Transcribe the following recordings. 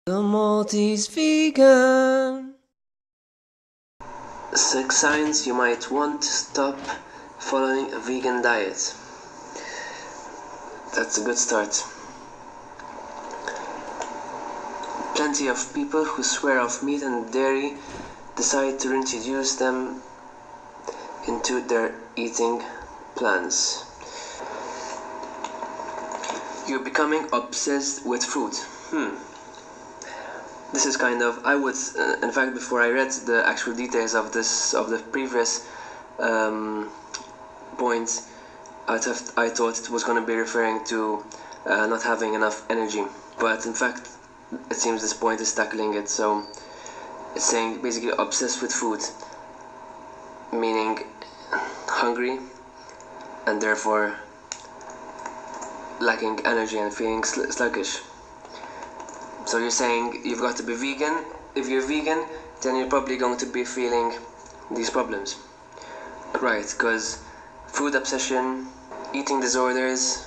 The Maltese vegan. 6 signs you might want to stop following a vegan diet. That's a good start. Plenty of people who swear off meat and dairy decide to introduce them into their eating plans. You're becoming obsessed with food. This is kind of, I would, in fact, before I read the actual details of the previous point, I thought it was going to be referring to not having enough energy. But in fact, it seems this point is tackling it. So it's saying basically obsessed with food, meaning hungry and therefore lacking energy and feeling sluggish. So you're saying you've got to be vegan. If you're vegan, then you're probably going to be feeling these problems. Right, because food obsession, eating disorders,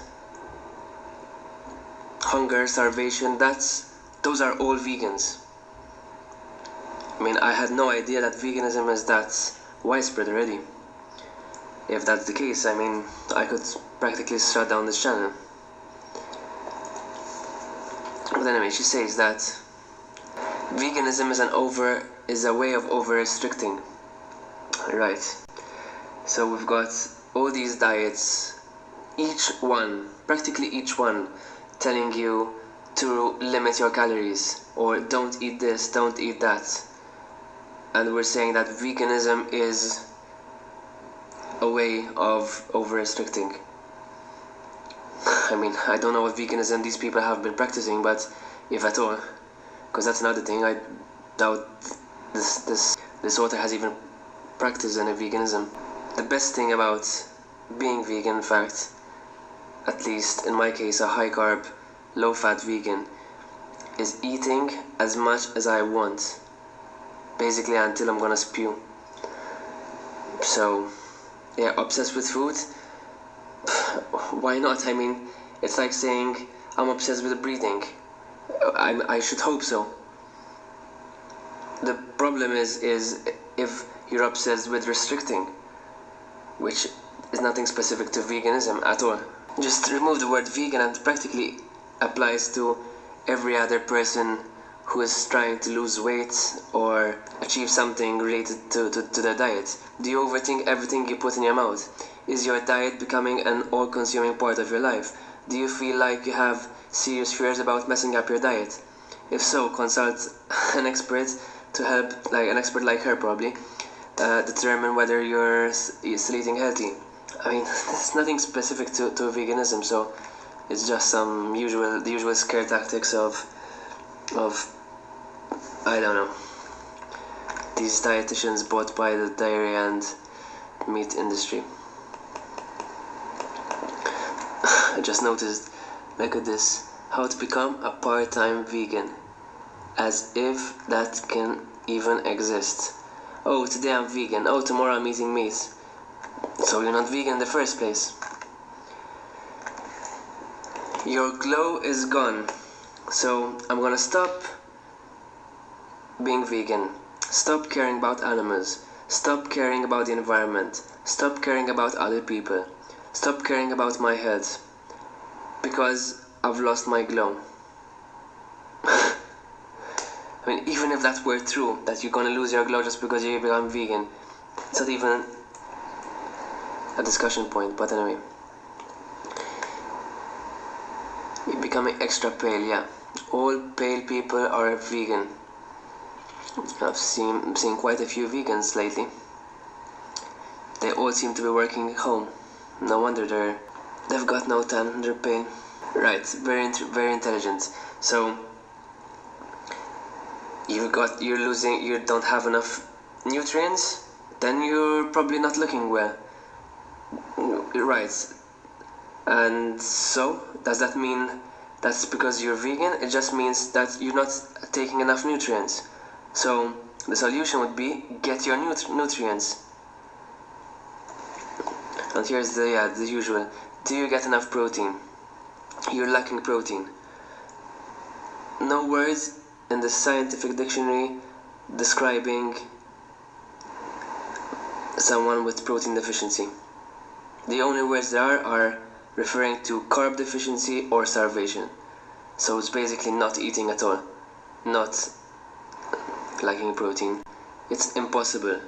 hunger, starvation, those are all vegans. I mean, I had no idea that veganism is that widespread already. If that's the case, I mean, I could practically shut down this channel. But anyway, she says that veganism is a way of over-restricting. Right. So we've got all these diets, practically each one, telling you to limit your calories, or don't eat this, don't eat that. And we're saying that veganism is a way of over-restricting. I mean, I don't know what veganism these people have been practicing, but if at all, because that's another thing, I doubt this author has even practiced any veganism. The best thing about being vegan, in fact, at least in my case, a high carb, low fat vegan, is eating as much as I want, basically until I'm gonna spew. So, yeah, obsessed with food. Why not? I mean, it's like saying I'm obsessed with breathing. I should hope so. The problem is if you're obsessed with restricting, which is nothing specific to veganism at all. Just remove the word vegan and practically applies to every other person who is trying to lose weight or achieve something related to their diet. Do you overthink everything you put in your mouth? Is your diet becoming an all-consuming part of your life? Do you feel like you have serious fears about messing up your diet? If so, consult an expert to help, like an expert like her probably, determine whether you're still eating healthy. I mean, there's nothing specific to veganism, so it's just the usual scare tactics of I don't know, these dietitians bought by the dairy and meat industry. I just noticed, look at this, how to become a part-time vegan, as if that can even exist. Oh, today I'm vegan, oh, tomorrow I'm eating meat. So you're not vegan in the first place. Your glow is gone, so I'm gonna stop being vegan. Stop caring about animals. Stop caring about the environment. Stop caring about other people. Stop caring about my health. Because I've lost my glow. I mean, even if that were true, that you're gonna lose your glow just because you become vegan, it's not even a discussion point, but anyway. You're becoming extra pale, yeah. All pale people are vegan. I've seen quite a few vegans lately. They all seem to be working at home. No wonder they've got no tan, they're pale. Right, very intelligent. So you don't have enough nutrients, then you're probably not looking well. Right. And so, does that mean that's because you're vegan? It just means that you're not taking enough nutrients. So, the solution would be get your nutrients. And here's the usual. Do you get enough protein? You're lacking protein. No words in the scientific dictionary describing someone with protein deficiency. The only words there are referring to carb deficiency or starvation. So it's basically not eating at all, not lacking protein. It's impossible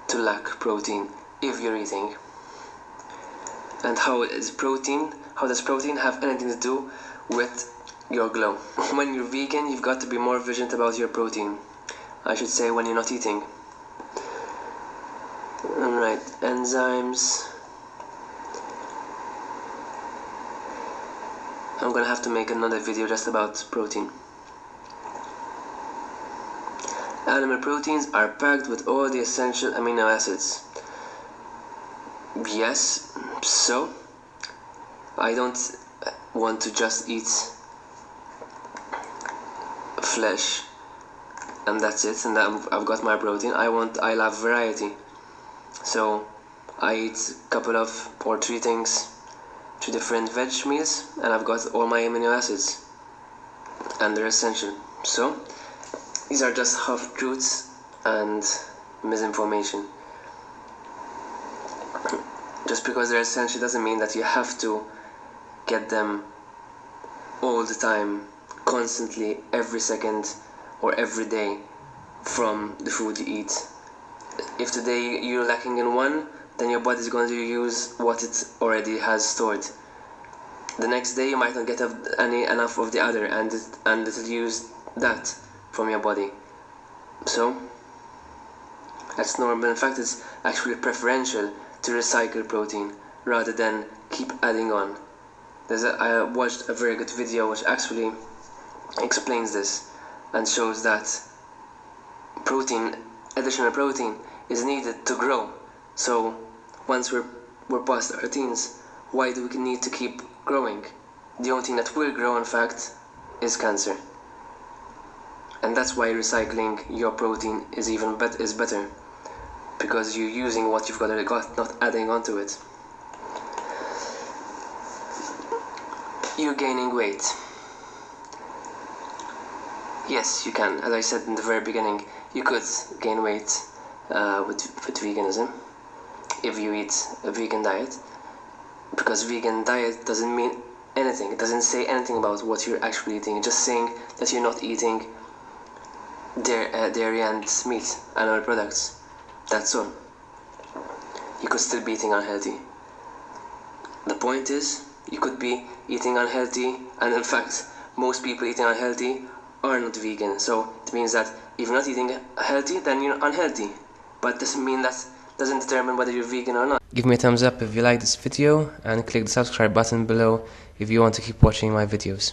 to lack protein if you're eating. And how does protein have anything to do with your glow? When you're vegan, you've got to be more vigilant about your protein. I should say when you're not eating. Alright, enzymes. I'm gonna have to make another video just about protein. Animal proteins are packed with all the essential amino acids. Yes, so I don't want to just eat flesh and that's it, and I've got my protein. I love variety. So I eat a couple of or three different veg meals, and I've got all my amino acids, and they're essential. So these are just half-truths and misinformation. Just because they're essential doesn't mean that you have to get them all the time, constantly, every second or every day from the food you eat. If today you're lacking in one, then your body's going to use what it already has stored. The next day you might not get enough of the other, and it'll use that from your body. So that's normal. In fact, it's actually preferential to recycle protein rather than keep adding on. I watched a very good video which actually explains this and shows that additional protein is needed to grow. So once we're past our teens, why do we need to keep growing? The only thing that will grow, in fact, is cancer. And that's why recycling your protein is better, because you're using what you've already got, not adding onto it. You're gaining weight. Yes, you can. As I said in the very beginning, you could gain weight with veganism if you eat a vegan diet, because vegan diet doesn't mean anything. It doesn't say anything about what you're actually eating. It's just saying that you're not eating dairy and meat, animal products. That's all. You could still be eating unhealthy. The point is, you could be eating unhealthy, and in fact, most people eating unhealthy are not vegan. So it means that if you're not eating healthy, then you're unhealthy. But doesn't determine whether you're vegan or not. Give me a thumbs up if you like this video, and click the subscribe button below if you want to keep watching my videos.